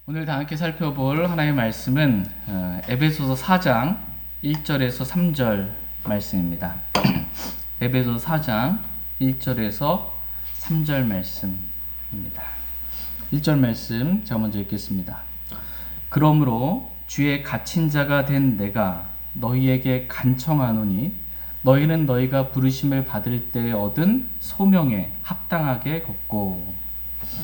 오늘 다 함께 살펴볼 하나님의 말씀은 에베소서 4장 1절에서 3절 말씀입니다. 에베소서 4장 1절에서 3절 말씀입니다. 1절 말씀 제가 먼저 읽겠습니다. 그러므로 주의 갇힌 자가 된 내가 너희에게 간청하노니 너희는 너희가 부르심을 받을 때 얻은 소명에 합당하게 걷고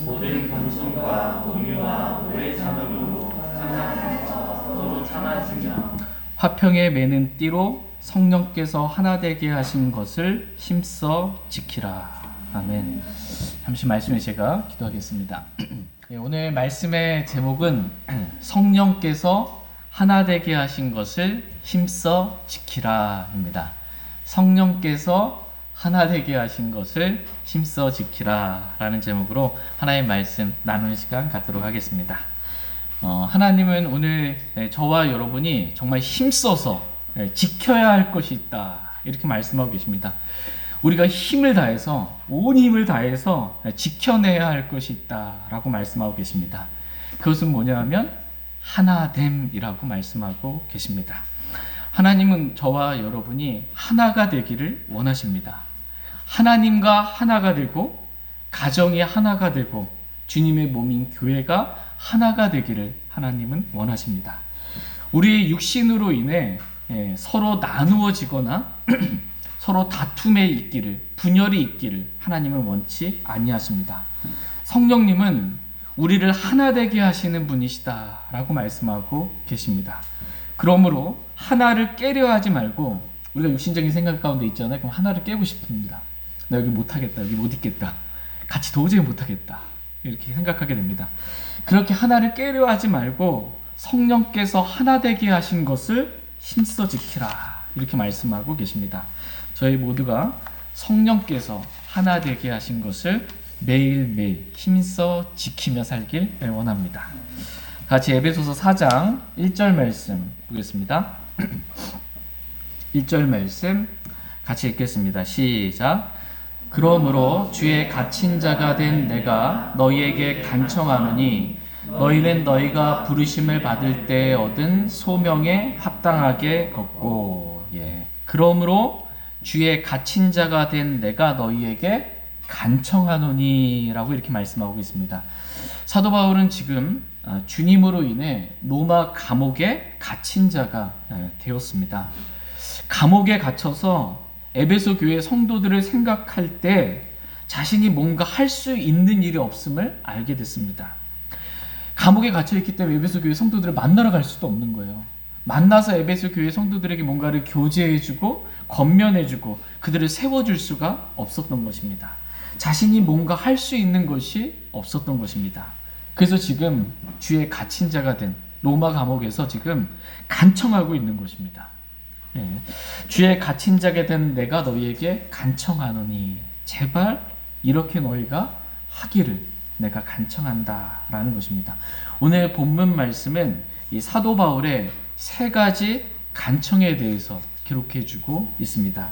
모든 겸손과 공유와 오래 참음으로 상하면서 서로 참아주며 화평에 매는 띠로 성령께서 하나 되게 하신 것을 힘써 지키라. 아멘. 잠시 말씀에 제가 기도하겠습니다. 오늘 말씀의 제목은 성령께서 하나 되게 하신 것을 힘써 지키라입니다. 성령께서 하나 되게 하신 것을 힘써 지키라 라는 제목으로 하나의 말씀 나누는 시간 갖도록 하겠습니다. 하나님은 오늘 저와 여러분이 정말 힘써서 지켜야 할 것이 있다 이렇게 말씀하고 계십니다. 우리가 힘을 다해서 온 힘을 다해서 지켜내야 할 것이 있다 라고 말씀하고 계십니다. 그것은 뭐냐면 하나됨이라고 말씀하고 계십니다. 하나님은 저와 여러분이 하나가 되기를 원하십니다. 하나님과 하나가 되고 가정이 하나가 되고 주님의 몸인 교회가 하나가 되기를 하나님은 원하십니다. 우리의 육신으로 인해 서로 나누어지거나 서로 다툼에 있기를 분열이 있기를 하나님은 원치 아니하십니다. 성령님은 우리를 하나 되게 하시는 분이시다라고 말씀하고 계십니다. 그러므로 하나를 깨려 하지 말고 우리가 육신적인 생각 가운데 있잖아요. 그럼 하나를 깨고 싶습니다. 나 여기 못하겠다. 여기 못 있겠다. 같이 도저히 못하겠다. 이렇게 생각하게 됩니다. 그렇게 하나를 깨려 하지 말고 성령께서 하나 되게 하신 것을 힘써 지키라. 이렇게 말씀하고 계십니다. 저희 모두가 성령께서 하나 되게 하신 것을 매일매일 힘써 지키며 살길 원합니다. 같이 에베소서 4장 1절 말씀 보겠습니다. 1절 말씀 같이 읽겠습니다. 시작. 그러므로 주의 갇힌 자가 된 내가 너희에게 간청하노니 너희는 너희가 부르심을 받을 때 얻은 소명에 합당하게 걷고 그러므로 주의 갇힌 자가 된 내가 너희에게 간청하노니 라고 이렇게 말씀하고 있습니다. 사도 바울은 지금 주님으로 인해 로마 감옥에 갇힌 자가 되었습니다. 감옥에 갇혀서 에베소 교회 성도들을 생각할 때 자신이 뭔가 할 수 있는 일이 없음을 알게 됐습니다. 감옥에 갇혀 있기 때문에 에베소 교회 성도들을 만나러 갈 수도 없는 거예요. 만나서 에베소 교회 성도들에게 뭔가를 교제해주고 권면해주고 그들을 세워줄 수가 없었던 것입니다. 자신이 뭔가 할 수 있는 것이 없었던 것입니다. 그래서 지금 주의 갇힌 자가 된 로마 감옥에서 지금 간청하고 있는 것입니다. 주의 갇힌 자가 된 내가 너희에게 간청하노니 제발 이렇게 너희가 하기를 내가 간청한다 라는 것입니다. 오늘 본문 말씀은 이 사도 바울의 세 가지 간청에 대해서 기록해 주고 있습니다.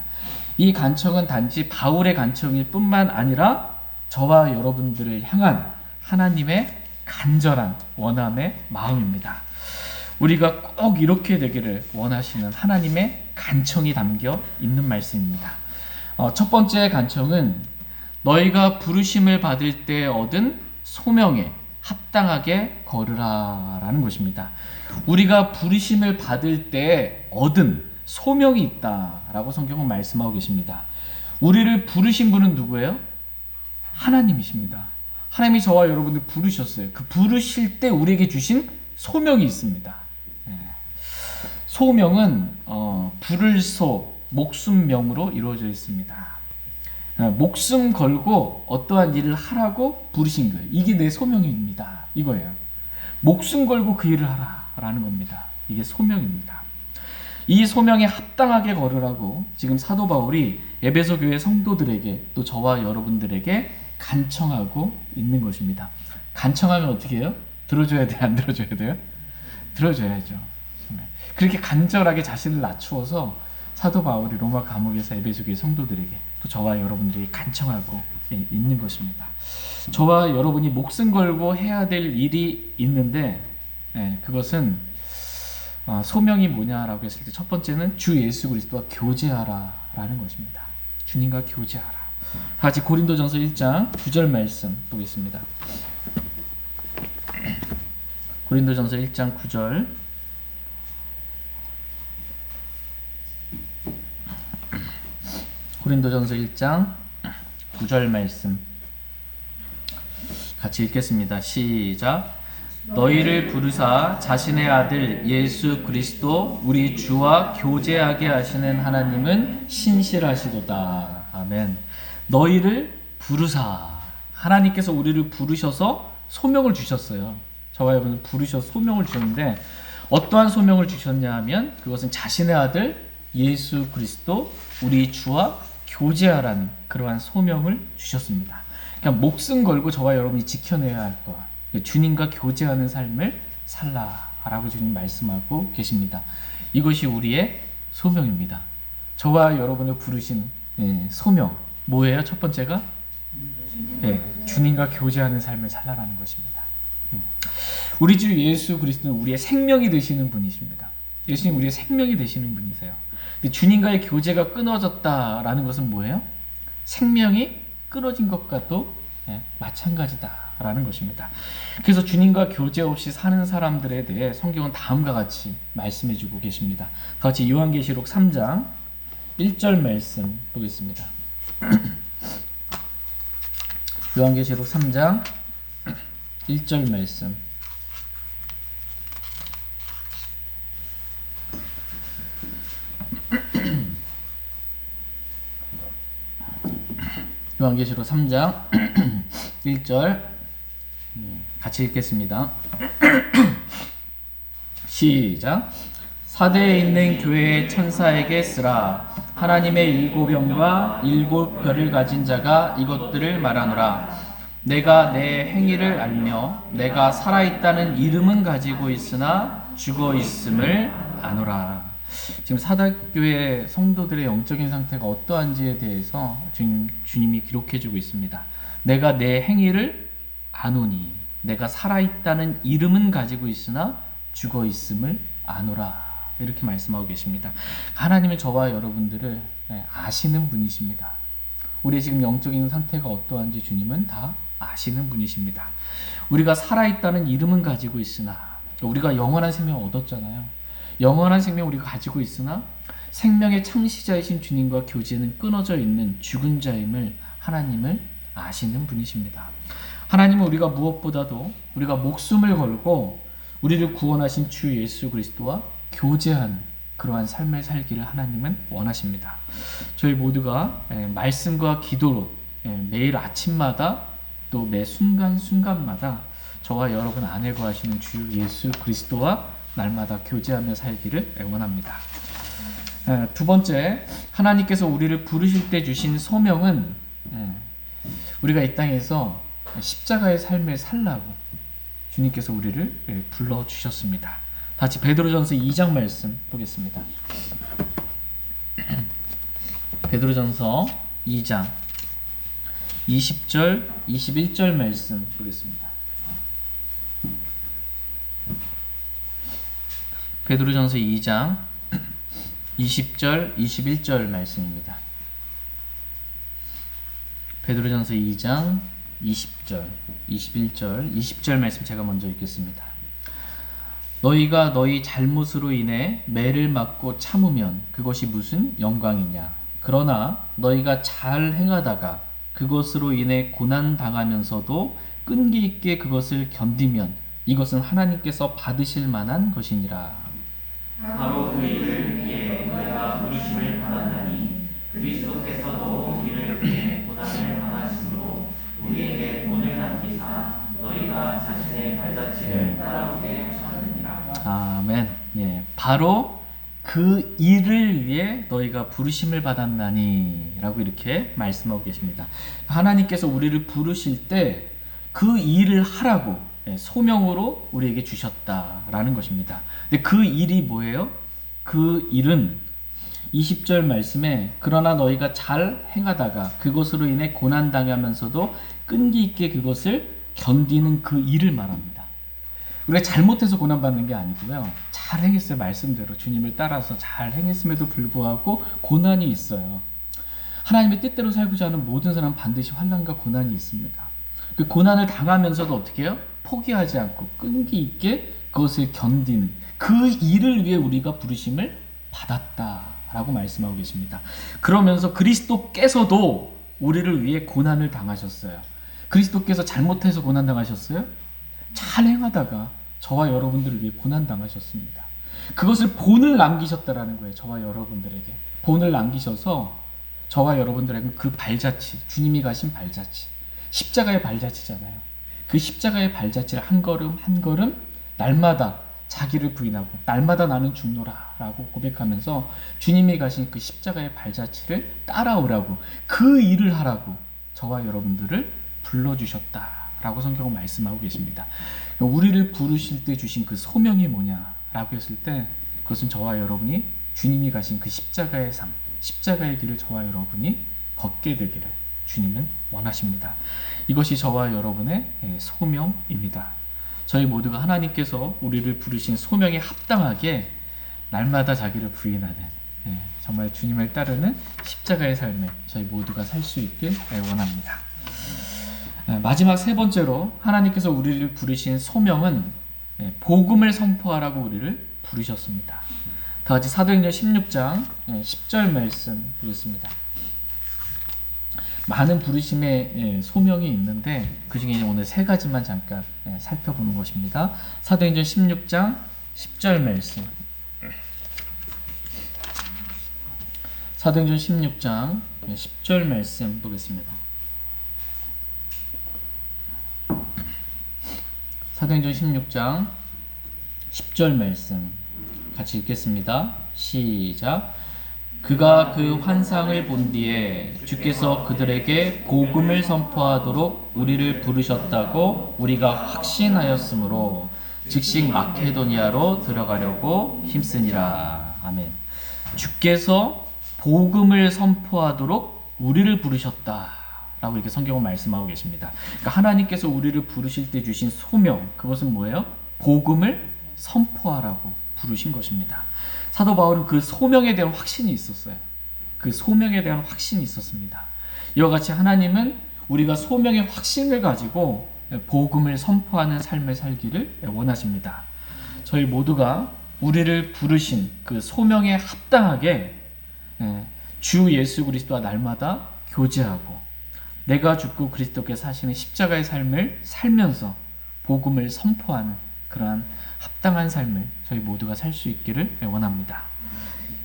이 간청은 단지 바울의 간청일 뿐만 아니라 저와 여러분들을 향한 하나님의 간절한 원함의 마음입니다. 우리가 꼭 이렇게 되기를 원하시는 하나님의 간청이 담겨 있는 말씀입니다. 첫 번째 간청은 너희가 부르심을 받을 때 얻은 소명에 합당하게 걸으라 라는 것입니다. 우리가 부르심을 받을 때 얻은 소명이 있다라고 성경은 말씀하고 계십니다. 우리를 부르신 분은 누구예요? 하나님이십니다. 하나님이 저와 여러분들 부르셨어요. 그 부르실 때 우리에게 주신 소명이 있습니다. 소명은 부를 소, 목숨명으로 이루어져 있습니다. 목숨 걸고 어떠한 일을 하라고 부르신 거예요. 이게 내 소명입니다. 이거예요. 목숨 걸고 그 일을 하라라는 겁니다. 이게 소명입니다. 이 소명에 합당하게 걸으라고 지금 사도 바울이 에베소 교회 성도들에게 또 저와 여러분들에게 간청하고 있는 것입니다. 간청하면 어떻게 해요? 들어줘야 돼요? 안 들어줘야 돼요? 들어줘야죠. 그렇게 간절하게 자신을 낮추어서 사도 바울이 로마 감옥에서 에베소 교회 성도들에게 또 저와 여러분들에게 간청하고 있는 것입니다. 저와 여러분이 목숨 걸고 해야 될 일이 있는데 그것은 소명이 뭐냐라고 했을 때 첫 번째는 주 예수 그리스도와 교제하라라는 것입니다. 주님과 교제하라. 다 같이 고린도전서 1장 9절 말씀 보겠습니다. 고린도전서 1장 9절. 고린도전서 1장 9절 말씀 같이 읽겠습니다. 시작. 너희를 부르사 자신의 아들 예수 그리스도 우리 주와 교제하게 하시는 하나님은 신실하시도다. 아멘. 너희를 부르사, 하나님께서 우리를 부르셔서 소명을 주셨어요. 저와 여러분을 부르셔서 소명을 주셨는데 어떠한 소명을 주셨냐 하면 그것은 자신의 아들 예수 그리스도 우리 주와 교제하라는 그러한 소명을 주셨습니다. 그러니까 목숨 걸고 저와 여러분이 지켜내야 할 것, 주님과 교제하는 삶을 살라라고 주님 말씀하고 계십니다. 이것이 우리의 소명입니다. 저와 여러분을 부르신 소명 뭐예요? 첫 번째가 주님과 교제하는 삶을 살라라는 것입니다. 우리 주 예수 그리스도는 우리의 생명이 되시는 분이십니다. 예수님 우리의 생명이 되시는 분이세요. 근데 주님과의 교제가 끊어졌다라는 것은 뭐예요? 생명이 끊어진 것과도 마찬가지다라는 것입니다. 그래서 주님과 교제 없이 사는 사람들에 대해 성경은 다음과 같이 말씀해주고 계십니다. 다 같이 요한계시록 3장 1절 말씀 보겠습니다. 요한계시록 3장 1절 말씀. 요한계시록 3장 1절 같이 읽겠습니다. 시작. 사대에 있는 교회의 천사에게 쓰라. 하나님의 일곱 영과 일곱 별을 가진 자가 이것들을 말하노라. 내가 내 행위를 알며 내가 살아있다는 이름은 가지고 있으나 죽어 있음을 아노라. 지금 사대교회 성도들의 영적인 상태가 어떠한지에 대해서 지금 주님이 기록해주고 있습니다. 내가 내 행위를 아노니 내가 살아있다는 이름은 가지고 있으나 죽어 있음을 아노라. 이렇게 말씀하고 계십니다. 하나님은 저와 여러분들을 아시는 분이십니다. 우리의 지금 영적인 상태가 어떠한지 주님은 다 아시는 분이십니다. 우리가 살아있다는 이름은 가지고 있으나 우리가 영원한 생명을 얻었잖아요. 영원한 생명 우리가 가지고 있으나 생명의 창시자이신 주님과 교제는 끊어져 있는 죽은 자임을 하나님을 아시는 분이십니다. 하나님은 우리가 무엇보다도 우리가 목숨을 걸고 우리를 구원하신 주 예수 그리스도와 교제한 그러한 삶을 살기를 하나님은 원하십니다. 저희 모두가 말씀과 기도로 매일 아침마다 또 매 순간순간마다 저와 여러분 안에 거하시는 주 예수 그리스도와 날마다 교제하며 살기를 원합니다. 두 번째, 하나님께서 우리를 부르실 때 주신 소명은 우리가 이 땅에서 십자가의 삶을 살라고 주님께서 우리를 불러주셨습니다. 다시 베드로전서 2장 말씀 보겠습니다. 베드로전서 2장 20절 21절 말씀 보겠습니다. 베드로전서 2장 20절 21절 말씀입니다. 베드로전서 2장 20절 21절 20절 말씀 제가 먼저 읽겠습니다. 너희가 너희 잘못으로 인해 매를 맞고 참으면 그것이 무슨 영광이냐. 그러나 너희가 잘 행하다가 그것으로 인해 고난 당하면서도 끈기 있게 그것을 견디면 이것은 하나님께서 받으실 만한 것이니라. 바로 그 일을 위해 너희가 부르심을 받았나니 그리스도께서도 우리를 위해 고난을 당하심으로 우리에게 본을 남기사 너희가 자신의 발자취를 따라오게 하셨느니라. 아멘. 예, 바로 그 일을 위해 너희가 부르심을 받았나니 라고 이렇게 말씀하고 계십니다. 하나님께서 우리를 부르실 때 그 일을 하라고 소명으로 우리에게 주셨다라는 것입니다. 근데 그 일이 뭐예요? 그 일은 20절 말씀에 그러나 너희가 잘 행하다가 그것으로 인해 고난당하면서도 끈기 있게 그것을 견디는 그 일을 말합니다. 우리가 잘못해서 고난받는 게 아니고요. 잘 행했어요. 말씀대로 주님을 따라서 잘 행했음에도 불구하고 고난이 있어요. 하나님의 뜻대로 살고자 하는 모든 사람은 반드시 환난과 고난이 있습니다. 그 고난을 당하면서도 어떻게 해요? 포기하지 않고 끈기 있게 그것을 견디는 그 일을 위해 우리가 부르심을 받았다라고 말씀하고 계십니다. 그러면서 그리스도께서도 우리를 위해 고난을 당하셨어요. 그리스도께서 잘못해서 고난 당하셨어요? 잘 행하다가 저와 여러분들을 위해 고난 당하셨습니다. 그것을 본을 남기셨다라는 거예요. 저와 여러분들에게 본을 남기셔서 저와 여러분들에게 그 발자취, 주님이 가신 발자취, 십자가의 발자취잖아요. 그 십자가의 발자취를 한 걸음 한 걸음 날마다 자기를 부인하고 날마다 나는 죽노라 라고 고백하면서 주님이 가신 그 십자가의 발자취를 따라오라고 그 일을 하라고 저와 여러분들을 불러주셨다라고 성경은 말씀하고 계십니다. 우리를 부르실 때 주신 그 소명이 뭐냐라고 했을 때 그것은 저와 여러분이 주님이 가신 그 십자가의 삶, 십자가의 길을 저와 여러분이 걷게 되기를 주님은 원하십니다. 이것이 저와 여러분의 소명입니다. 저희 모두가 하나님께서 우리를 부르신 소명에 합당하게 날마다 자기를 부인하는 정말 주님을 따르는 십자가의 삶을 저희 모두가 살 수 있길 원합니다. 마지막 세 번째로 하나님께서 우리를 부르신 소명은 복음을 선포하라고 우리를 부르셨습니다. 다 같이 사도행전 16장 10절 말씀 보겠습니다. 많은 부르심의 소명이 있는데 그 중에 오늘 세 가지만 잠깐 살펴보는 것입니다. 사도행전 16장 10절 말씀. 사도행전 16장 10절 말씀 보겠습니다. 사도행전 16장 10절 말씀 같이 읽겠습니다. 시작. 그가 그 환상을 본 뒤에 주께서 그들에게 복음을 선포하도록 우리를 부르셨다고 우리가 확신하였으므로 즉시 마케도니아로 들어가려고 힘쓰니라. 아멘. 주께서 복음을 선포하도록 우리를 부르셨다라고 이렇게 성경은 말씀하고 계십니다. 그러니까 하나님께서 우리를 부르실 때 주신 소명, 그것은 뭐예요? 복음을 선포하라고 부르신 것입니다. 사도 바울은 그 소명에 대한 확신이 있었어요. 그 소명에 대한 확신이 있었습니다. 이와 같이 하나님은 우리가 소명의 확신을 가지고 복음을 선포하는 삶을 살기를 원하십니다. 저희 모두가 우리를 부르신 그 소명에 합당하게 주 예수 그리스도와 날마다 교제하고 내가 죽고 그리스도께서 사시는 십자가의 삶을 살면서 복음을 선포하는 그러한 합당한 삶을 저희 모두가 살 수 있기를 원합니다.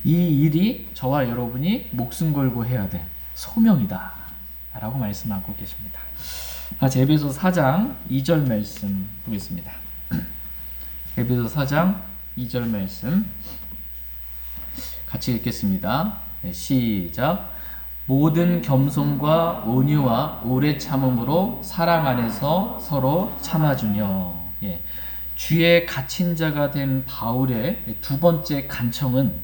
이 일이 저와 여러분이 목숨 걸고 해야 될 소명이다 라고 말씀하고 계십니다. 같이 에베소 4장 2절 말씀 보겠습니다. 에베소 4장 2절 말씀 같이 읽겠습니다. 시작. 모든 겸손과 온유와 오래 참음으로 사랑 안에서 서로 참아주며. 주의 갇힌 자가 된 바울의 두 번째 간청은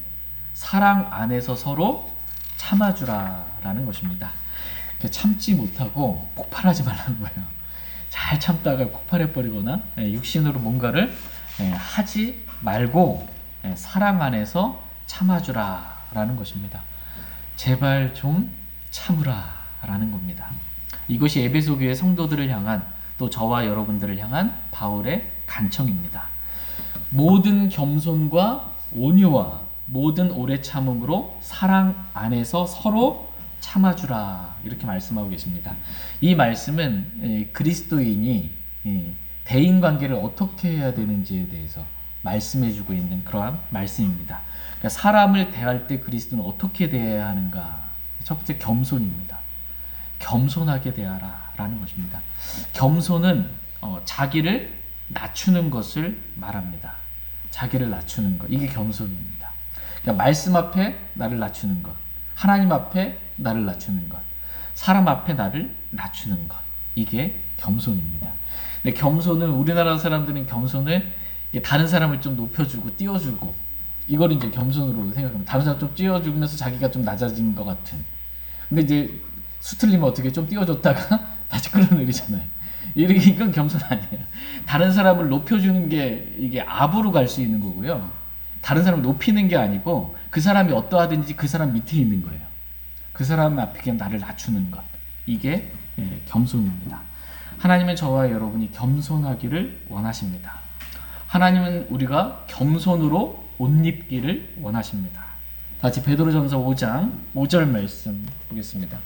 사랑 안에서 서로 참아주라라는 것입니다. 참지 못하고 폭발하지 말라는 거예요. 잘 참다가 폭발해버리거나 육신으로 뭔가를 하지 말고 사랑 안에서 참아주라라는 것입니다. 제발 좀 참으라라는 겁니다. 이것이 에베소 교회 성도들을 향한 또 저와 여러분들을 향한 바울의 간청입니다. 모든 겸손과 온유와 모든 오래 참음으로 사랑 안에서 서로 참아주라 이렇게 말씀하고 계십니다. 이 말씀은 그리스도인이 대인관계를 어떻게 해야 되는지에 대해서 말씀해주고 있는 그러한 말씀입니다. 그러니까 사람을 대할 때 그리스도는 어떻게 대해야 하는가? 첫 번째 겸손입니다. 겸손하게 대하라 라는 것입니다. 겸손은 자기를 낮추는 것을 말합니다. 자기를 낮추는 것, 이게 겸손입니다. 그러니까 말씀 앞에 나를 낮추는 것, 하나님 앞에 나를 낮추는 것, 사람 앞에 나를 낮추는 것, 이게 겸손입니다. 근데 겸손은 우리나라 사람들은 겸손을 다른 사람을 좀 높여주고 띄워주고 이걸 이제 겸손으로 생각하면 다른 사람 좀 띄워주면서 자기가 좀 낮아진 것 같은. 근데 이제 수틀리면 어떻게 좀 띄워줬다가 다시 끌어내리잖아요. 이건 겸손 아니에요. 다른 사람을 높여주는 게 이게 압으로 갈 수 있는 거고요. 다른 사람을 높이는 게 아니고 그 사람이 어떠하든지 그 사람 밑에 있는 거예요. 그 사람 앞에 그냥 나를 낮추는 것. 이게 겸손입니다. 하나님은 저와 여러분이 겸손하기를 원하십니다. 하나님은 우리가 겸손으로 옷 입기를 원하십니다. 다시 베드로전서 5장 5절 말씀 보겠습니다.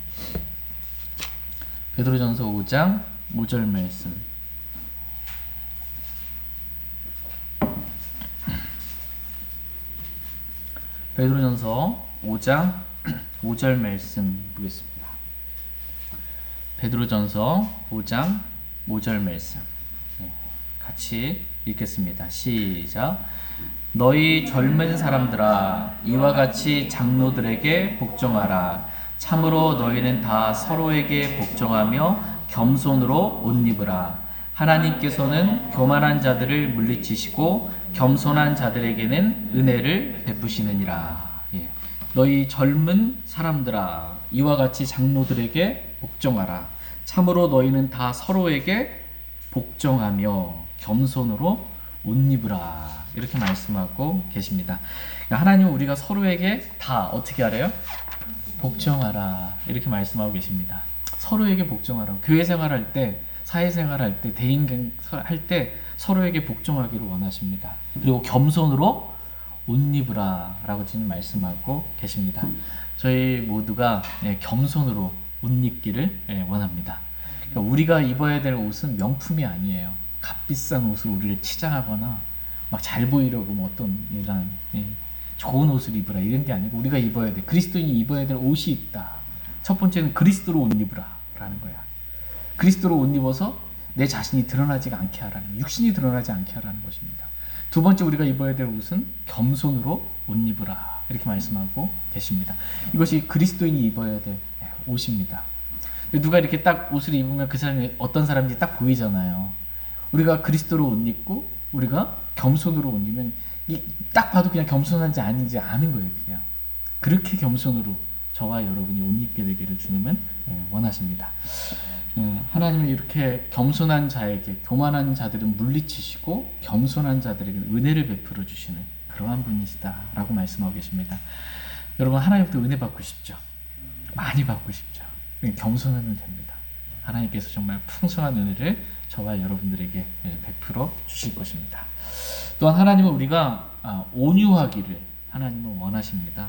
베드로전서 5장 5절 말씀. 베드로전서 5장 5절 말씀 보겠습니다. 베드로전서 5장 5절 말씀 같이 읽겠습니다. 시작. 너희 젊은 사람들아 이와 같이 장로들에게 복종하라. 참으로 너희는 다 서로에게 복종하며 겸손으로 옷 입으라. 하나님께서는 교만한 자들을 물리치시고 겸손한 자들에게는 은혜를 베푸시느니라. 너희 젊은 사람들아 이와 같이 장로들에게 복종하라. 참으로 너희는 다 서로에게 복종하며 겸손으로 옷 입으라. 이렇게 말씀하고 계십니다. 하나님은 우리가 서로에게 다 어떻게 하래요? 복종하라. 이렇게 말씀하고 계십니다. 서로에게 복종하라. 교회 생활할 때, 사회 생활할 때, 대인 할 때 서로에게 복종하기를 원하십니다. 그리고 겸손으로 옷 입으라 라고 지금 말씀하고 계십니다. 저희 모두가 겸손으로 옷 입기를 원합니다. 그러니까 우리가 입어야 될 옷은 명품이 아니에요. 값비싼 옷을 우리를 치장하거나 막 잘 보이려고 뭐 어떤 이런 좋은 옷을 입으라 이런 게 아니고 우리가 입어야 돼. 그리스도인이 입어야 될 옷이 있다. 첫 번째는 그리스도로 옷 입으라 라는 거야. 그리스도로 옷 입어서 내 자신이 드러나지 않게 하라는, 육신이 드러나지 않게 하라는 것입니다. 두 번째 우리가 입어야 될 옷은 겸손으로 옷 입으라 이렇게 말씀하고 계십니다. 이것이 그리스도인이 입어야 될 옷입니다. 누가 이렇게 딱 옷을 입으면 그 사람이 어떤 사람인지 딱 보이잖아요. 우리가 그리스도로 옷 입고 우리가 겸손으로 옷 입으면 딱 봐도 그냥 겸손한지 아닌지 아는 거예요. 그냥 그렇게 겸손으로 저와 여러분이 옷 입게 되기를 주님은 원하십니다. 하나님은 이렇게 겸손한 자에게 교만한 자들은 물리치시고 겸손한 자들에게 은혜를 베풀어 주시는 그러한 분이시다라고 말씀하고 계십니다. 여러분 하나님부터 은혜 받고 싶죠? 많이 받고 싶죠? 겸손하면 됩니다. 하나님께서 정말 풍성한 은혜를 저와 여러분들에게 베풀어 주실 것입니다. 또한 하나님은 우리가 온유하기를 하나님은 원하십니다.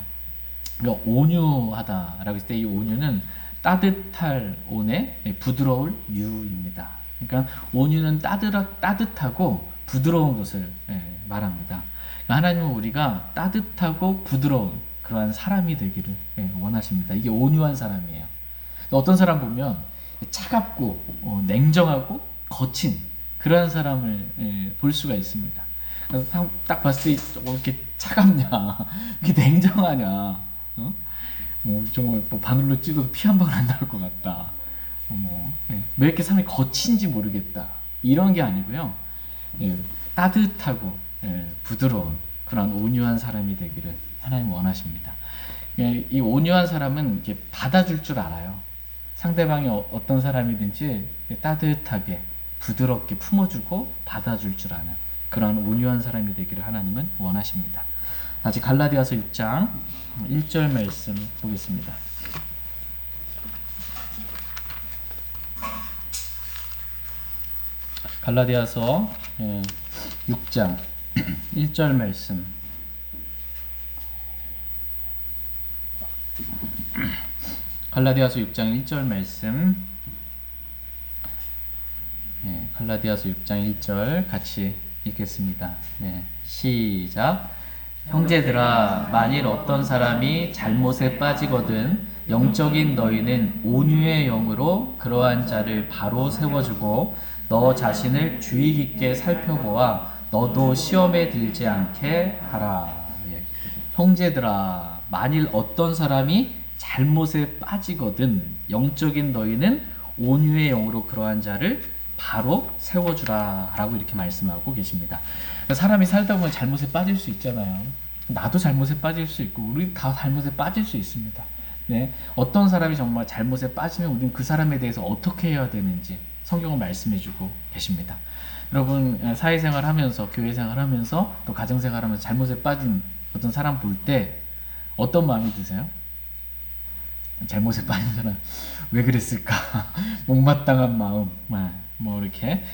그러니까 온유하다라고 했을 때 이 온유는 따뜻할 온의 부드러울 유입니다. 그러니까 온유는 따뜻하고 부드러운 것을 말합니다. 그러니까 하나님은 우리가 따뜻하고 부드러운 그러한 사람이 되기를 원하십니다. 이게 온유한 사람이에요. 어떤 사람 보면 차갑고 냉정하고 거친 그러한 사람을 볼 수가 있습니다. 그래서 딱 봤을 때 이렇게 차갑냐, 이렇게 냉정하냐, 정말 뭐 바늘로 찌도 피 한 방울 안 나올 것 같다. 왜 이렇게 사람이 거친지 모르겠다. 이런 게 아니고요. 따뜻하고 부드러운 그런 온유한 사람이 되기를 하나님 원하십니다. 이 온유한 사람은 이렇게 받아줄 줄 알아요. 상대방이 어떤 사람이든지 따뜻하게 부드럽게 품어주고 받아줄 줄 아는 그런 온유한 사람이 되기를 하나님은 원하십니다. 다시 갈라디아서 6장 1절 말씀 보겠습니다. 갈라디아서 6장 1절 말씀. 갈라디아서 6장 1절 말씀. 갈라디아서 6장 1절 같이 읽겠습니다. 시작. 형제들아, 만일 어떤 사람이 잘못에 빠지거든 영적인 너희는 온유의 영으로 그러한 자를 바로 세워주고 너 자신을 주의 깊게 살펴보아 너도 시험에 들지 않게 하라. 형제들아, 만일 어떤 사람이 잘못에 빠지거든 영적인 너희는 온유의 영으로 그러한 자를 바로 세워주라 라고 이렇게 말씀하고 계십니다. 사람이 살다 보면 잘못에 빠질 수 있잖아요. 나도 잘못에 빠질 수 있고 우리 다 잘못에 빠질 수 있습니다. 네, 어떤 사람이 정말 잘못에 빠지면 우리는 그 사람에 대해서 어떻게 해야 되는지 성경은 말씀해주고 계십니다. 여러분 사회생활 하면서 교회생활 하면서 또 가정생활 하면서 잘못에 빠진 어떤 사람 볼 때 어떤 마음이 드세요? 잘못에 빠진 사람 왜 그랬을까? 못마땅한 마음, 뭐 이렇게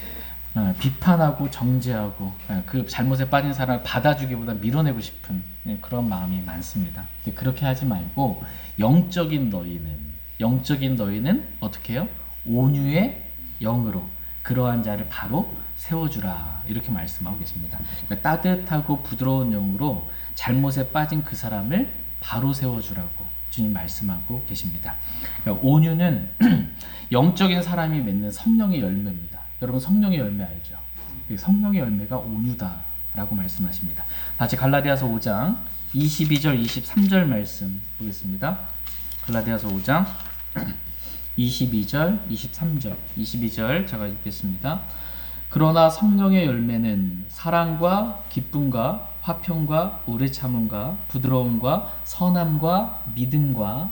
비판하고 정죄하고 그 잘못에 빠진 사람을 받아주기보다 밀어내고 싶은 그런 마음이 많습니다. 그렇게 하지 말고 영적인 너희는 어떻게 해요? 온유의 영으로 그러한 자를 바로 세워주라 이렇게 말씀하고 계십니다. 그러니까 따뜻하고 부드러운 영으로 잘못에 빠진 그 사람을 바로 세워주라고 주님 말씀하고 계십니다. 그러니까 온유는 영적인 사람이 맺는 성령의 열매입니다. 여러분 성령의 열매 알죠? 성령의 열매가 온유다라고 말씀하십니다. 다시 갈라디아서 5장 22절 23절 말씀 보겠습니다. 갈라디아서 5장 22절 23절 22절 제가 읽겠습니다. 그러나 성령의 열매는 사랑과 기쁨과 화평과 오래 참음과 부드러움과 선함과 믿음과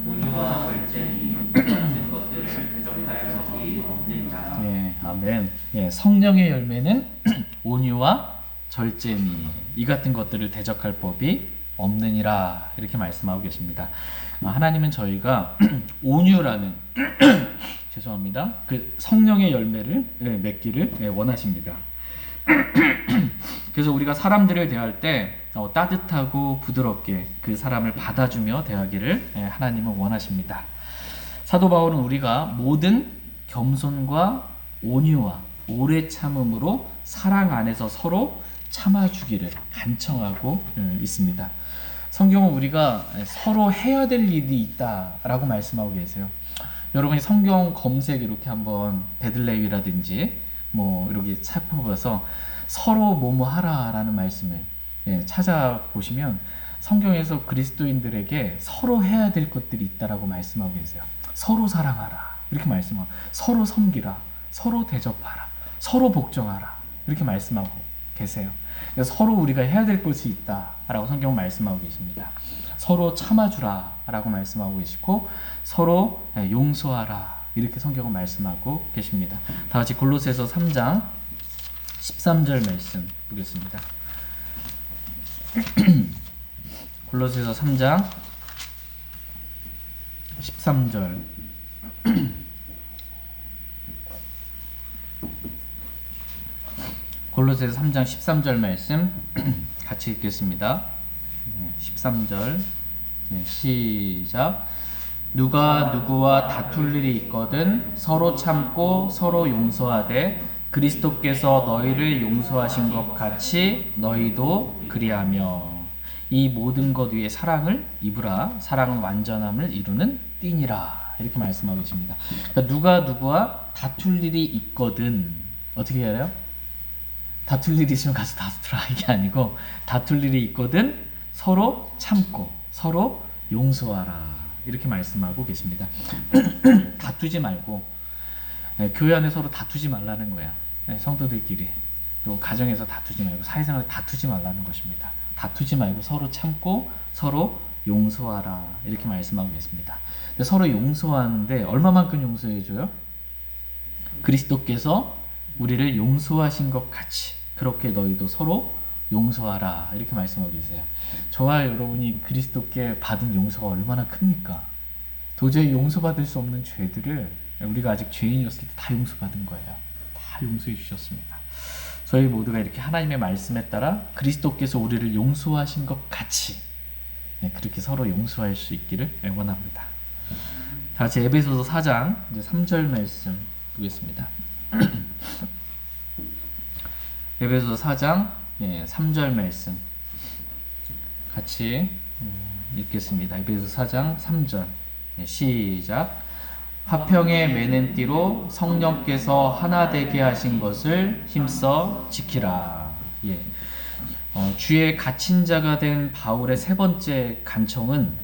온유와 절제니 같은 것들을 대적할 적이 없는 자. 네, 아멘. 예, 성령의 열매는 온유와 절제니 이 같은 것들을 대적할 법이 없느니라 이렇게 말씀하고 계십니다. 하나님은 저희가 온유라는 죄송합니다. 그 성령의 열매를 맺기를 원하십니다. 그래서 우리가 사람들을 대할 때 따뜻하고 부드럽게 그 사람을 받아주며 대하기를 하나님은 원하십니다. 사도 바울은 우리가 모든 겸손과 온유와 오래 참음으로 사랑 안에서 서로 참아주기를 간청하고 있습니다. 성경은 우리가 서로 해야 될 일이 있다라고 말씀하고 계세요. 여러분이 성경 검색 이렇게 한번 베들레헴이라든지 뭐 이렇게 살펴봐서 서로 뭐뭐 하라라는 말씀을 찾아보시면 성경에서 그리스도인들에게 서로 해야 될 것들이 있다라고 말씀하고 계세요. 서로 사랑하라 이렇게 말씀하고, 서로 섬기라, 서로 대접하라, 서로 복종하라 이렇게 말씀하고 계세요. 그래서 서로 우리가 해야 될 것이 있다라고 성경 말씀하고 계십니다. 서로 참아주라 라고 말씀하고 계시고 서로 용서하라 이렇게 성경은 말씀하고 계십니다. 다 같이 골로새서 3장 13절 말씀 보겠습니다. 골로새서 3장 13절 골로새서 3장 13절 말씀 같이 읽겠습니다. 13절 시작. 누가 누구와 다툴 일이 있거든 서로 참고 서로 용서하되 그리스도께서 너희를 용서하신 것 같이 너희도 그리하며 이 모든 것 위에 사랑을 입으라. 사랑은 완전함을 이루는 띠니라 이렇게 말씀하고 계십니다. 그러니까 누가 누구와 다툴 일이 있거든 어떻게 해야 해요? 다툴 일이 있으면 가서 다투라 이게 아니고 다툴 일이 있거든 서로 참고 서로 용서하라 이렇게 말씀하고 계십니다. 다투지 말고 교회 안에 서로 다투지 말라는 거야. 성도들끼리 또 가정에서 다투지 말고 사회생활에 다투지 말라는 것입니다. 다투지 말고 서로 참고 서로 용서하라 이렇게 말씀하고 계십니다. 근데 서로 용서하는데 얼마만큼 용서해줘요? 그리스도께서 우리를 용서하신 것 같이 그렇게 너희도 서로 용서하라 이렇게 말씀하고 계세요. 저와 여러분이 그리스도께 받은 용서가 얼마나 큽니까? 도저히 용서받을 수 없는 죄들을 우리가 아직 죄인이었을 때 다 용서받은 거예요. 다 용서해 주셨습니다. 저희 모두가 이렇게 하나님의 말씀에 따라 그리스도께서 우리를 용서하신 것 같이 그렇게 서로 용서할 수 있기를 원합니다. 다 같이 에베소서 4장 이제 3절 말씀 보겠습니다. 에베소서 4장 3절 말씀 같이 읽겠습니다. 에베소서 4장 3절 시작. 화평의 매는 띠로 성령께서 하나 되게 하신 것을 힘써 지키라. 주의 갇힌 자가 된 바울의 세 번째 간청은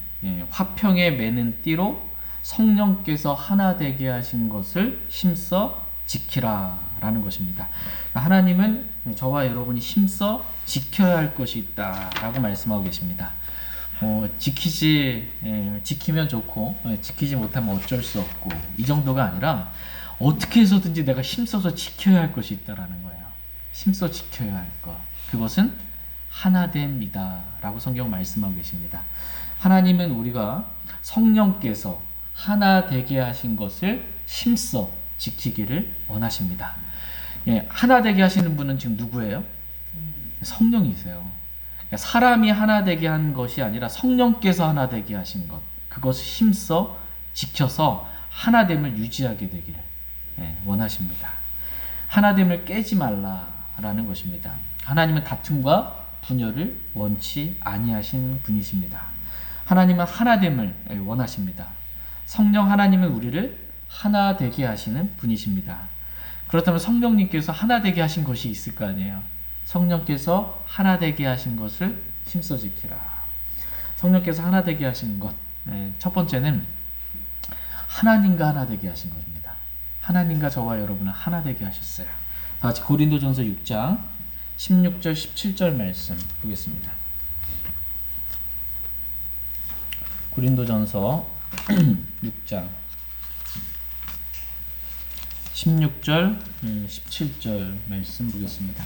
화평의 매는 띠로 성령께서 하나 되게 하신 것을 힘써 지키라 있다라는 것입니다. 하나님은 저와 여러분이 힘써 지켜야 할 것이 있다라고 말씀하고 계십니다. 지키면 좋고 지키지 못하면 어쩔 수 없고 이 정도가 아니라 어떻게 해서든지 내가 힘써서 지켜야 할 것이 있다라는 거예요. 힘써 지켜야 할 것. 그것은 하나됨이다 라고 성경 말씀하고 계십니다. 하나님은 우리가 성령께서 하나 되게 하신 것을 힘써 지키기를 원하십니다. 하나 되게 하시는 분은 지금 누구예요? 성령이세요. 사람이 하나 되게 한 것이 아니라 성령께서 하나 되게 하신 것, 그것을 힘써 지켜서 하나됨을 유지하게 되기를 원하십니다. 하나됨을 깨지 말라라는 것입니다. 하나님은 다툼과 분열을 원치 아니하신 분이십니다. 하나님은 하나됨을 원하십니다. 성령 하나님은 우리를 하나 되게 하시는 분이십니다. 그렇다면 성령님께서 하나 되게 하신 것이 있을 거 아니에요. 성령께서 하나 되게 하신 것을 힘써 지키라. 성령께서 하나 되게 하신 것, 첫 번째는 하나님과 하나 되게 하신 것입니다. 하나님과 저와 여러분을 하나 되게 하셨어요. 다 같이 고린도전서 6장 16절 17절 말씀 보겠습니다. 고린도전서 6장 16절 17절 말씀 보겠습니다.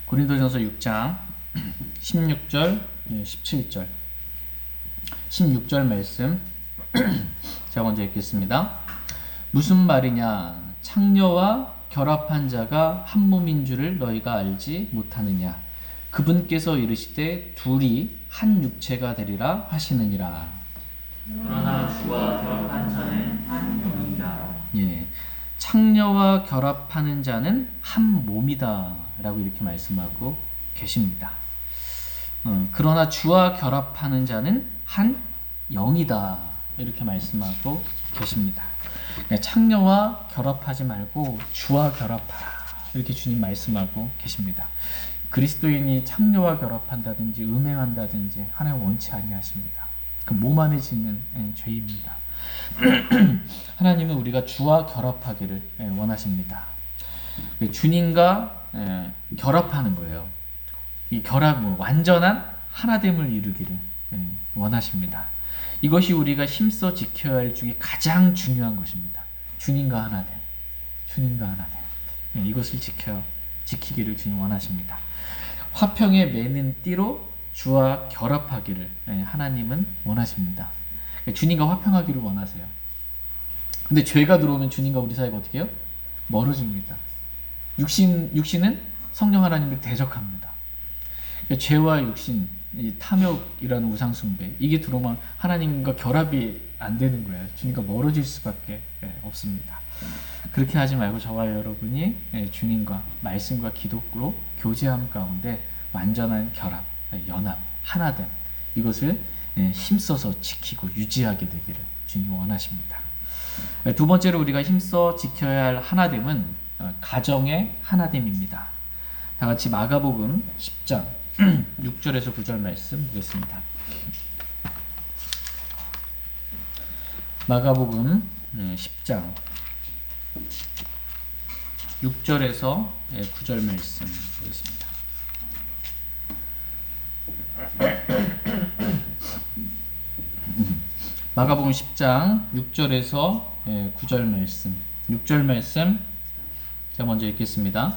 고린도전서 6장 16절 17절 16절 말씀 제가 먼저 읽겠습니다. 무슨 말이냐? 창녀와 결합한 자가 한 몸인 줄을 너희가 알지 못하느냐? 그분께서 이르시되 둘이 한 육체가 되리라 하시느니라. 그러나 주와 결합한 자는 한 영이다. 창녀와 결합하는 자는 한 몸이다 라고 이렇게 말씀하고 계십니다. 그러나 주와 결합하는 자는 한 영이다 이렇게 말씀하고 계십니다. 창녀와 결합하지 말고 주와 결합하라 이렇게 주님 말씀하고 계십니다. 그리스도인이 창녀와 결합한다든지 음행한다든지 하나님 원치 아니하십니다. 그 몸 안에 짓는 죄입니다. 하나님은 우리가 주와 결합하기를 원하십니다. 주님과 결합하는 거예요. 이 결합, 완전한 하나됨을 이루기를 원하십니다. 이것이 우리가 힘써 지켜야 할 중에 가장 중요한 것입니다. 주님과 하나됨, 주님과 하나됨. 이것을 지키기를 주님 원하십니다. 화평에 매는 띠로 주와 결합하기를 하나님은 원하십니다. 주님과 화평하기를 원하세요. 근데 죄가 들어오면 주님과 우리 사이가 어떻게 해요? 멀어집니다. 육신은 성령 하나님을 대적합니다. 죄와 육신, 이 탐욕이라는 우상숭배, 이게 들어오면 하나님과 결합이 안 되는 거예요. 주님과 멀어질 수밖에 없습니다. 그렇게 하지 말고 저와 여러분이 주님과 말씀과 기도로 교제함 가운데 완전한 결합, 연합, 하나됨, 이것을 힘써서 지키고 유지하게 되기를 주님 원하십니다. 두 번째로 우리가 힘써 지켜야 할 하나됨은 가정의 하나됨입니다. 다 같이 마가복음 10장 6절에서 9절 말씀 보겠습니다. 마가복음 10장 6절에서 9절 말씀 보겠습니다. 마가복음 10장 6절에서 9절 말씀. 6절 말씀 제가 먼저 읽겠습니다.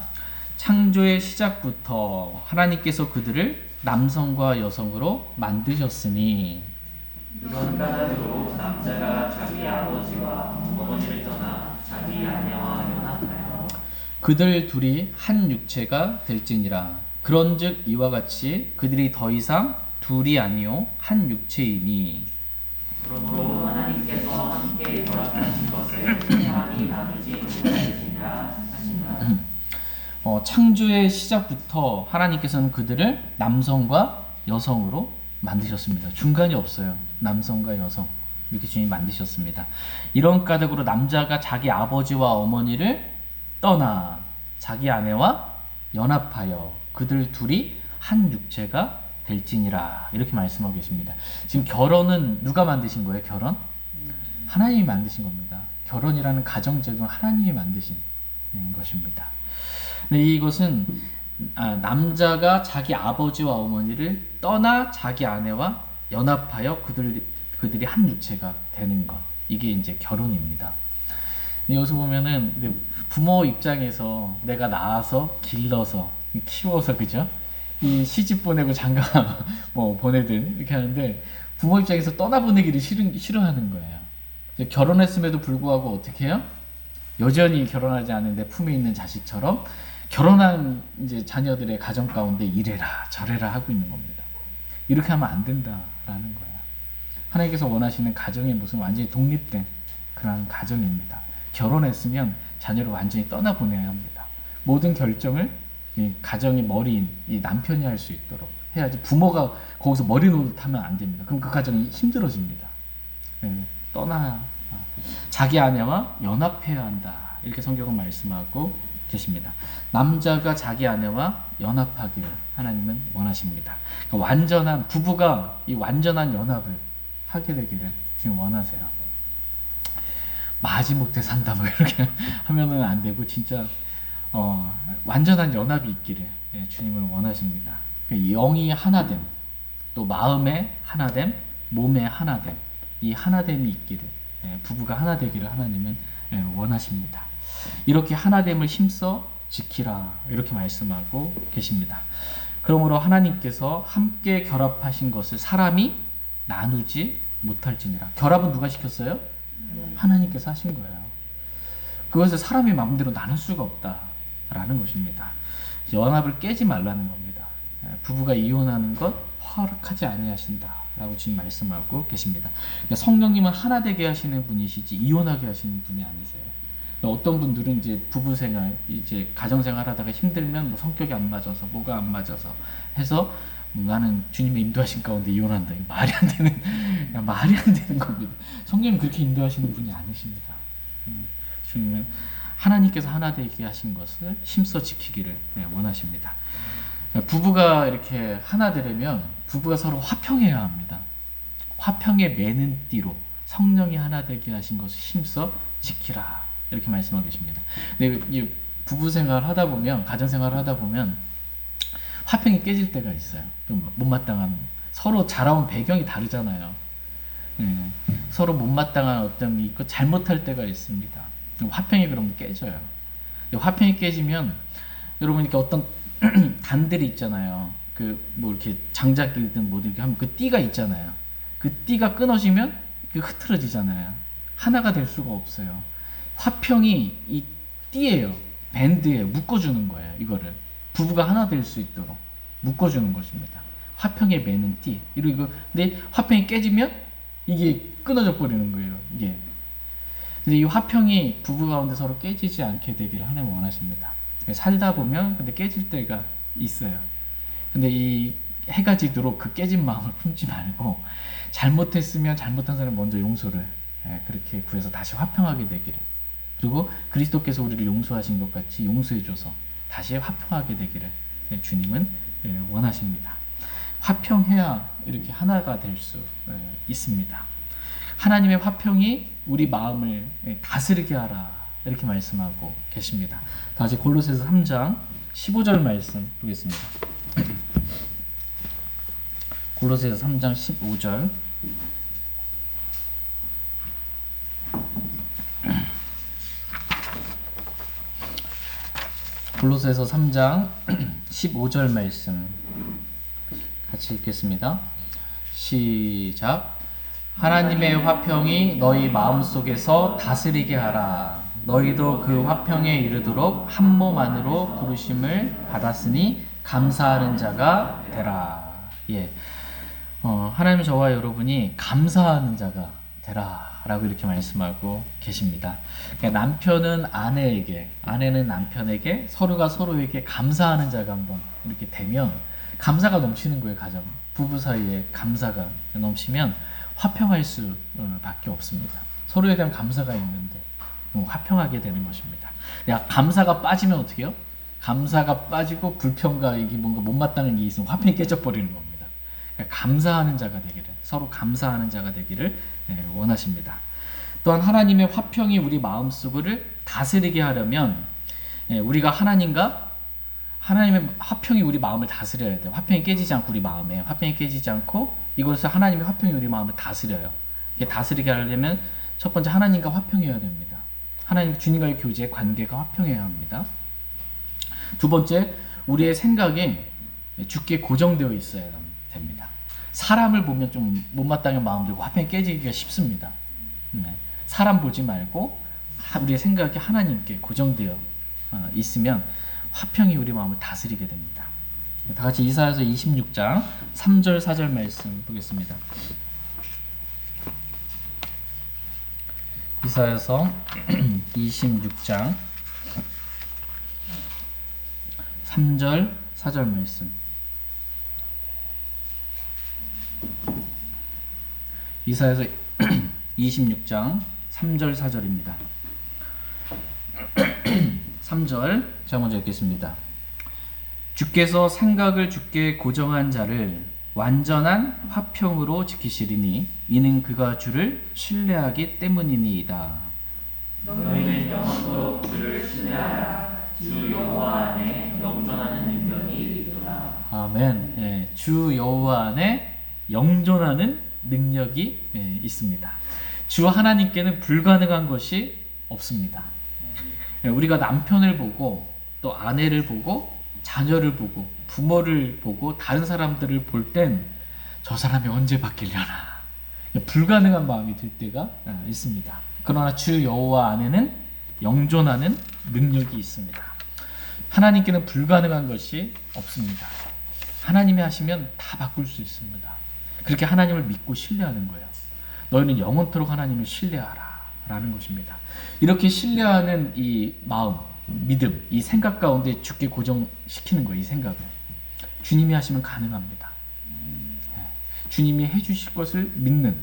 창조의 시작부터 하나님께서 그들을 남성과 여성으로 만드셨으니 이런 까닭으로 남자가 자기 아버지와 어머니를 떠나 자기 아내와 연합하여 그들 둘이 한 육체가 될지니라. 그런즉 이와 같이 그들이 더 이상 둘이 아니요 한 육체이니. 그러므로 하나님께서 함께 결합하신 것을 사람이 나누지 못하시니라 하신다. 창조의 시작부터 하나님께서는 그들을 남성과 여성으로 만드셨습니다. 중간이 없어요. 남성과 여성 이렇게 주님 만드셨습니다. 이런 까닭으로 남자가 자기 아버지와 어머니를 떠나 자기 아내와 연합하여 그들 둘이 한 육체가 될지니라 이렇게 말씀하고 계십니다. 지금 결혼은 누가 만드신 거예요? 결혼? 하나님이 만드신 겁니다. 결혼이라는 가정제도는 하나님이 만드신 것입니다. 근데 이것은 남자가 자기 아버지와 어머니를 떠나 자기 아내와 연합하여 그들이 한 육체가 되는 것. 이게 이제 결혼입니다. 여기서 보면은 부모 입장에서 내가 낳아서 길러서 키워서 그죠? 이 시집 보내고 장가 뭐 보내든 이렇게 하는데 부모 입장에서 떠나보내기를 싫어하는 거예요. 결혼했음에도 불구하고 어떻게 해요? 여전히 결혼하지 않은 내 품에 있는 자식처럼 결혼한 이제 자녀들의 가정 가운데 이래라 저래라 하고 있는 겁니다. 이렇게 하면 안 된다라는 거예요. 하나님께서 원하시는 가정의 모습은 완전히 독립된 그런 가정입니다. 결혼했으면 자녀를 완전히 떠나보내야 합니다. 모든 결정을 이 가정의 머리인 이 남편이 할 수 있도록 해야지 부모가 거기서 머리 노릇하면 안 됩니다. 그럼 그 가정이 힘들어집니다. 자기 아내와 연합해야 한다. 이렇게 성경은 말씀하고 계십니다. 남자가 자기 아내와 연합하기를 하나님은 원하십니다. 그러니까 완전한 부부가 이 완전한 연합을 하게 되기를 지금 원하세요. 마지못해 산다 뭐 이렇게 하면은 안 되고 진짜 완전한 연합이 있기를 주님은 원하십니다. 그러니까 영이 하나됨, 또 마음의 하나됨, 몸의 하나됨, 이 하나됨이 있기를 부부가 하나 되기를 하나님은 원하십니다. 이렇게 하나됨을 힘써 지키라 이렇게 말씀하고 계십니다. 그러므로 하나님께서 함께 결합하신 것을 사람이 나누지 못할지니라. 결합은 누가 시켰어요? 하나님께서 하신 거예요. 그것을 사람이 마음대로 나눌 수가 없다라는 것입니다. 연합을 깨지 말라는 겁니다. 부부가 이혼하는 것 허락하지 아니하신다라고 지금 말씀하고 계십니다. 성령님은 하나 되게 하시는 분이시지 이혼하게 하시는 분이 아니세요. 어떤 분들은 이제 부부 생활, 이제 가정 생활하다가 힘들면 뭐 성격이 안 맞아서 뭐가 안 맞아서 해서 나는 주님의 인도하신 가운데 이혼한다. 말이 안 되는 말이 안 되는 겁니다. 성령님 그렇게 인도하시는 분이 아니십니다. 주님은 하나님께서 하나 되게 하신 것을 힘써 지키기를 원하십니다. 부부가 이렇게 하나 되려면 부부가 서로 화평해야 합니다. 화평에 매는 띠로 성령이 하나 되게 하신 것을 힘써 지키라 이렇게 말씀하고 계십니다. 근데 이 부부 생활 하다 보면 가정 생활 하다 보면 화평이 깨질 때가 있어요. 못마땅한 서로 자라온 배경이 다르잖아요. 서로 못마땅한 어떤 있고 잘못할 때가 있습니다. 화평이 그러면 깨져요. 화평이 깨지면 여러분 이렇게 어떤 단들이 있잖아요. 그 뭐 이렇게 장작이든 뭐든 이렇게 하면 그 띠가 있잖아요. 그 띠가 끊어지면 그 흐트러지잖아요. 하나가 될 수가 없어요. 화평이 이 띠예요. 밴드에 묶어주는 거예요. 이거를 부부가 하나 될 수 있도록 묶어주는 것입니다. 화평에 매는 띠. 이거 근데 화평이 깨지면 이게 끊어져 버리는 거예요. 이게. 근데 이 화평이 부부 가운데 서로 깨지지 않게 되기를 하나님 원하십니다. 살다 보면 근데 깨질 때가 있어요. 근데 이 해가 지도록 그 깨진 마음을 품지 말고 잘못했으면 잘못한 사람 먼저 용서를 그렇게 구해서 다시 화평하게 되기를, 그리고 그리스도께서 우리를 용서하신 것 같이 용서해줘서 다시 화평하게 되기를 주님은 원하십니다. 화평해야 이렇게 하나가 될 수 있습니다. 하나님의 화평이 우리 마음을 다스리게 하라 이렇게 말씀하고 계십니다. 다시 골로새서 3장 15절 말씀 보겠습니다. 골로새서 3장 15절. 골로새서 3장 15절 말씀 같이 읽겠습니다. 시작. 하나님의 화평이 너희 마음속에서 다스리게 하라. 너희도 그 화평에 이르도록 한 몸 안으로 부르심을 받았으니 감사하는 자가 되라. 예. 하나님 저와 여러분이 감사하는 자가 되라 라고 이렇게 말씀하고 계십니다. 그러니까 남편은 아내에게, 아내는 남편에게, 서로가 서로에게 감사하는 자가 한번 이렇게 되면 감사가 넘치는 거예요. 가정 부부 사이에 감사가 넘치면 화평할 수밖에 없습니다. 서로에 대한 감사가 있는데 화평하게 되는 것입니다. 감사가 빠지면 어떻게 해요? 감사가 빠지고 불평과 이게 뭔가 못마땅한 게 있으면 화평이 깨져버리는 겁니다. 그러니까 감사하는 자가 되기를, 서로 감사하는 자가 되기를 원하십니다. 또한 하나님의 화평이 우리 마음속을 다스리게 하려면 우리가 하나님의 화평이 우리 마음을 다스려야 돼요. 화평이 깨지지 않고 우리 마음에 화평이 깨지지 않고 이것을 하나님의 화평이 우리 마음을 다스려요. 이게 다스리게 하려면 첫 번째 하나님과 화평해야 됩니다. 하나님 주님과의 교제 관계가 화평해야 합니다. 두 번째 우리의 생각이 주께 고정되어 있어야 됩니다. 사람을 보면 좀 못마땅한 마음 들고 화평이 깨지기가 쉽습니다. 사람 보지 말고 우리의 생각이 하나님께 고정되어 있으면 화평이 우리 마음을 다스리게 됩니다. 다 같이 이사야서 26장 3절 4절 말씀 보겠습니다. 이사야서 26장 3절 4절 말씀. 이사야서 26장 3절 4절입니다. 3절 제가 먼저 읽겠습니다. 주께서 생각을 주께 고정한 자를 완전한 화평으로 지키시리니 이는 그가 주를 신뢰하기 때문이니이다. 너희는 영원토록 주를 신뢰하라. 주 여호와 안에 영존하는 능력이 있도다. 아멘. 주 여호와 안에 영존하는 능력이 있습니다. 주 하나님께는 불가능한 것이 없습니다. 우리가 남편을 보고 또 아내를 보고 자녀를 보고 부모를 보고 다른 사람들을 볼 땐 저 사람이 언제 바뀌려나 불가능한 마음이 들 때가 있습니다. 그러나 주 여호와 안에는 영존하는 능력이 있습니다. 하나님께는 불가능한 것이 없습니다. 하나님이 하시면 다 바꿀 수 있습니다. 그렇게 하나님을 믿고 신뢰하는 거예요. 너희는 영원토록 하나님을 신뢰하라 라는 것입니다. 이렇게 신뢰하는 이 마음, 믿음, 이 생각 가운데 주께 고정시키는 거예요. 이 생각을 주님이 하시면 가능합니다. 주님이 해주실 것을 믿는,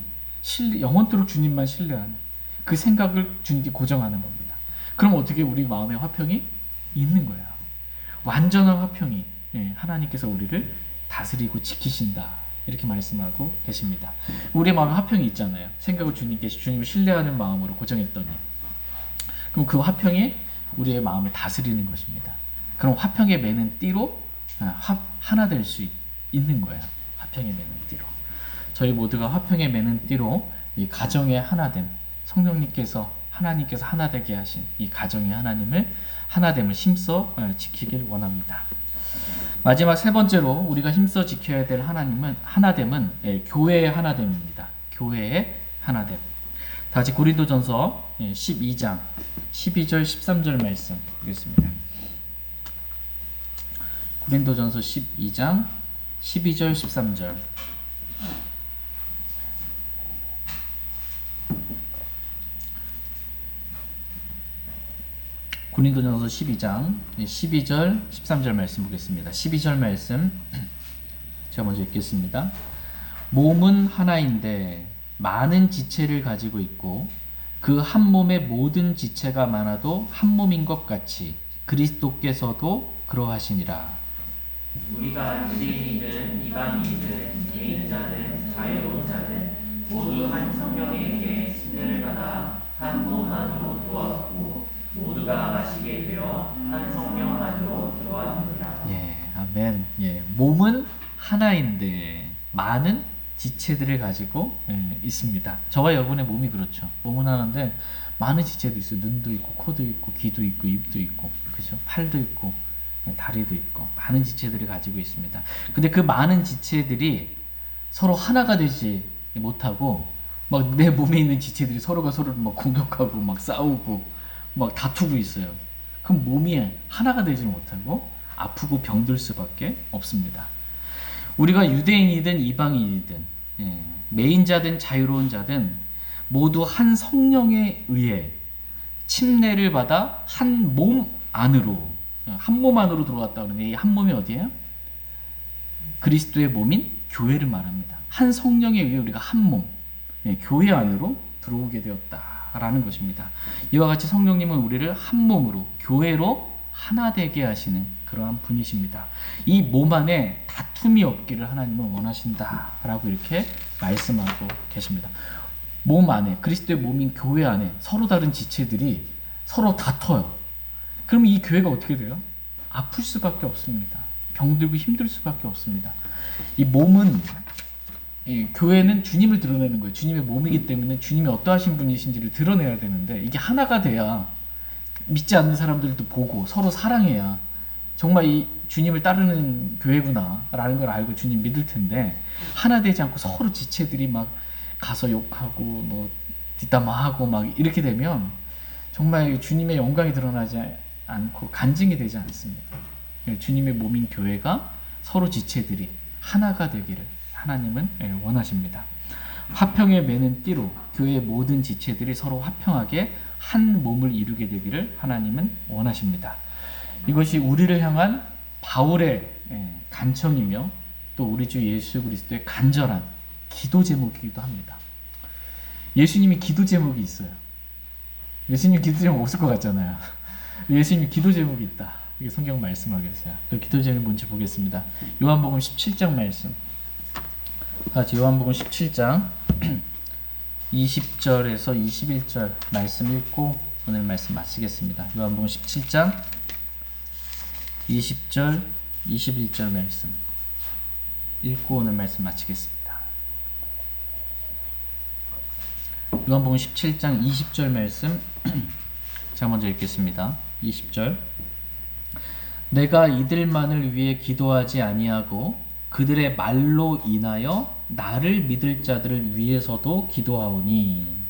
영원토록 주님만 신뢰하는 그 생각을 주님께 고정하는 겁니다. 그럼 어떻게 우리 마음의 화평이 있는 거예요. 완전한 화평이 하나님께서 우리를 다스리고 지키신다 이렇게 말씀하고 계십니다. 우리의 마음에 화평이 있잖아요. 생각을 주님을 신뢰하는 마음으로 고정했더니 그럼 그 화평이 우리의 마음을 다스리는 것입니다. 그럼 화평에 매는 띠로 하나 될 수 있는 거예요. 화평에 매는 띠로. 저희 모두가 화평에 매는 띠로 이 가정의 하나됨, 성령님께서 하나님께서 하나 되게 하신 이 가정의 하나됨을 힘써 지키길 원합니다. 마지막 세 번째로 우리가 힘써 지켜야 될 하나됨은 교회의 하나됨입니다. 교회의 하나됨. 다 같이 고린도전서 12장 12절 13절 말씀 보겠습니다. 고린도전서 12장 12절 13절. 고린도전서 12장 12절 13절 말씀 보겠습니다. 12절 말씀 제가 먼저 읽겠습니다. 몸은 하나인데 많은 지체를 가지고 있고 그 한 몸의 모든 지체가 많아도 한 몸인 것 같이 그리스도께서도 그러하시니라. 우리가 유대인이든 이방인이든 개인자든 자유로운 자든 모두 한 성령에게 신뢰를 받아 한 몸 안으로 들어왔고 모두가 마시게 되어 한 성령 안으로 들어왔느니라. 아멘. 몸은 하나인데 많은 지체들을 가지고 있습니다. 저와 여러분의 몸이 그렇죠. 몸은 하나인데 많은 지체도 있어요. 눈도 있고 코도 있고 귀도 있고 입도 있고 그죠? 팔도 있고 다리도 있고 많은 지체들을 가지고 있습니다. 근데 그 많은 지체들이 서로 하나가 되지 못하고 막 내 몸에 있는 지체들이 서로가 서로를 막 공격하고 막 싸우고 막 다투고 있어요. 그럼 몸이 하나가 되지 못하고 아프고 병들 수밖에 없습니다. 우리가 유대인이든 이방인이든 매인자든 자유로운 자든 모두 한 성령에 의해 침례를 받아 한 몸 안으로 들어갔다 그러는데 이 한 몸이 어디예요? 그리스도의 몸인 교회를 말합니다. 한 성령에 의해 우리가 한 몸, 교회 안으로 들어오게 되었다라는 것입니다. 이와 같이 성령님은 우리를 한 몸으로 교회로 하나 되게 하시는 그러한 분이십니다. 이 몸 안에 다툼이 없기를 하나님은 원하신다라고 이렇게 말씀하고 계십니다. 몸 안에, 그리스도의 몸인 교회 안에 서로 다른 지체들이 서로 다퉈요. 그럼 이 교회가 어떻게 돼요? 아플 수밖에 없습니다. 병들고 힘들 수밖에 없습니다. 이 몸은, 이 교회는 주님을 드러내는 거예요. 주님의 몸이기 때문에 주님이 어떠하신 분이신지를 드러내야 되는데, 이게 하나가 돼야 믿지 않는 사람들도 보고 서로 사랑해야 정말 이 주님을 따르는 교회구나 라는 걸 알고 주님 믿을 텐데, 하나 되지 않고 서로 지체들이 막 가서 욕하고 뭐 뒷담화하고 막 이렇게 되면 정말 주님의 영광이 드러나지 않고 간증이 되지 않습니다. 주님의 몸인 교회가 서로 지체들이 하나가 되기를 하나님은 원하십니다. 화평에 매는 띠로 교회의 모든 지체들이 서로 화평하게 한 몸을 이루게 되기를 하나님은 원하십니다. 이것이 우리를 향한 바울의 간청이며 또 우리 주 예수 그리스도의 간절한 기도 제목이기도 합니다. 예수님이 기도 제목이 있어요. 예수님 기도 제목 없을 것 같잖아요. 예수님이 기도 제목이 있다. 이게 성경 말씀하고 있어요. 그 기도 제목이 뭔지 보겠습니다. 요한복음 17장 말씀. 같이 요한복음 17장 20절에서 21절 말씀 읽고 오늘 말씀 마치겠습니다. 요한복음 17장 20절, 21절 말씀 읽고 오늘 말씀 마치겠습니다. 요한복음 17장 20절 말씀 제가 먼저 읽겠습니다. 20절. 내가 이들만을 위해 기도하지 아니하고 그들의 말로 인하여 나를 믿을 자들을 위해서도 기도하오니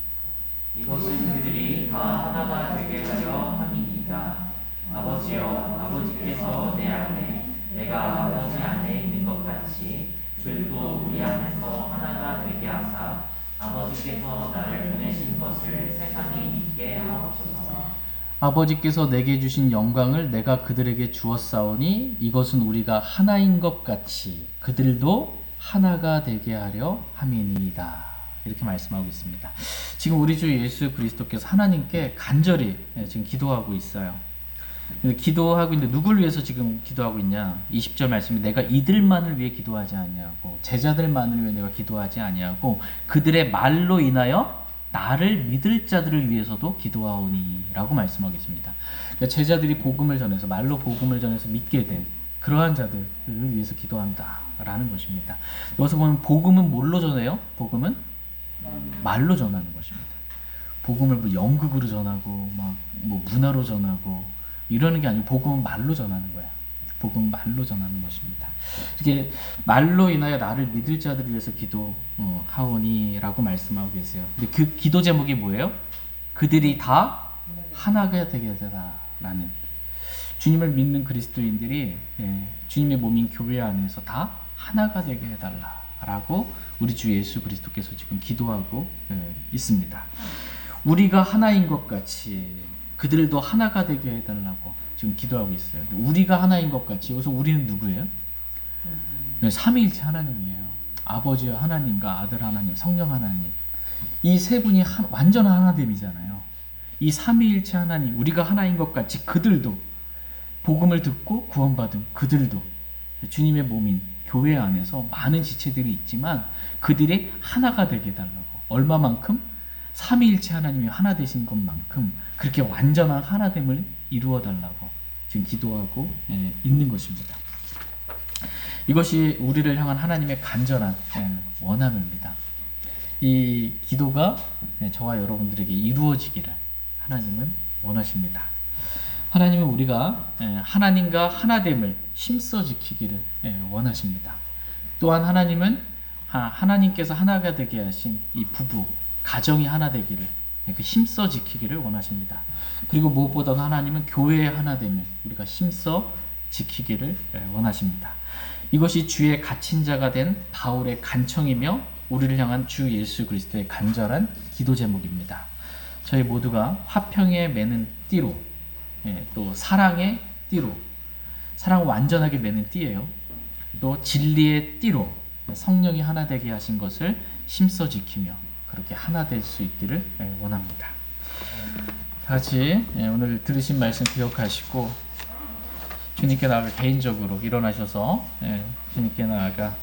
이것은 그들이 다 하나가 되게 하려 함이니이다. 아버지여, 아버지께서 내 안에, 내가 아버지 안에 있는 것 같이 그들도 우리 안에서 하나가 되게 하사 아버지께서 나를 보내신 것을 세상에 믿게 하옵소서. 아버지께서 내게 주신 영광을 내가 그들에게 주었사오니 이것은 우리가 하나인 것 같이 그들도 하나가 되게 하려 함이니이다. 이렇게 말씀하고 있습니다. 지금 우리 주 예수 그리스도께서 하나님께 간절히 지금 기도하고 있어요. 기도하고 있는데 누굴 위해서 지금 기도하고 있냐? 20절 말씀이 내가 이들만을 위해 기도하지 아니하고 제자들만을 위해 내가 기도하지 아니하고 그들의 말로 인하여 나를 믿을 자들을 위해서도 기도하오니 라고 말씀하고 있습니다. 그러니까 제자들이 복음을 전해서 말로 복음을 전해서 믿게 된 그러한 자들을 위해서 기도한다 라는 것입니다. 여기서 보면 복음은 뭘로 전해요? 복음은 말로 전하는 것입니다. 복음을 뭐 연극으로 전하고 막 뭐 문화로 전하고 이러는 게 아니고 복음은 말로 전하는 거야. 복음은 말로 전하는 것입니다. 이렇게 말로 인하여 나를 믿을 자들을 위해서 기도하오니라고 말씀하고 계세요. 근데 그 기도 제목이 뭐예요? 그들이 다 하나가 되게 해달라는, 주님을 믿는 그리스도인들이 주님의 몸인 교회 안에서 다 하나가 되게 해달라라고 우리 주 예수 그리스도께서 지금 기도하고 있습니다. 우리가 하나인 것 같이 그들도 하나가 되게 해달라고 지금 기도하고 있어요. 우리가 하나인 것 같이, 여기서 우리는 누구예요? 삼위일체 하나님이에요. 아버지와 하나님과 아들 하나님, 성령 하나님. 이 세 분이 완전한 하나됨이잖아요. 이 삼위일체 하나님, 우리가 하나인 것 같이 그들도 복음을 듣고 구원받은 그들도 주님의 몸인 교회 안에서 많은 지체들이 있지만 그들이 하나가 되게 해달라고. 얼마만큼? 삼위일체 하나님이 하나 되신 것만큼 그렇게 완전한 하나됨을 이루어 달라고 지금 기도하고 있는 것입니다. 이것이 우리를 향한 하나님의 간절한 원함입니다. 이 기도가 저와 여러분들에게 이루어지기를 하나님은 원하십니다. 하나님은 우리가 하나님과 하나됨을 힘써 지키기를 원하십니다. 또한 하나님은 하나님께서 하나가 되게 하신 이 부부, 가정이 하나 되기를 힘써 지키기를 원하십니다. 그리고 무엇보다도 하나님은 교회의 하나됨을 우리가 힘써 지키기를 원하십니다. 이것이 주의 갇힌 자가 된 바울의 간청이며 우리를 향한 주 예수 그리스도의 간절한 기도 제목입니다. 저희 모두가 화평에 매는 띠로, 또 사랑의 띠로, 사랑을 완전하게 매는 띠예요. 또 진리의 띠로 성령이 하나 되게 하신 것을 힘써 지키며 그렇게 하나 될 수 있기를 원합니다. 같이 오늘 들으신 말씀 기억하시고 주님께 나아가 개인적으로 일어나셔서 주님께 나아가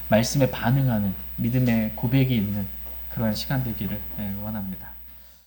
말씀에 반응하는 믿음의 고백이 있는 그런 시간 되기를 원합니다.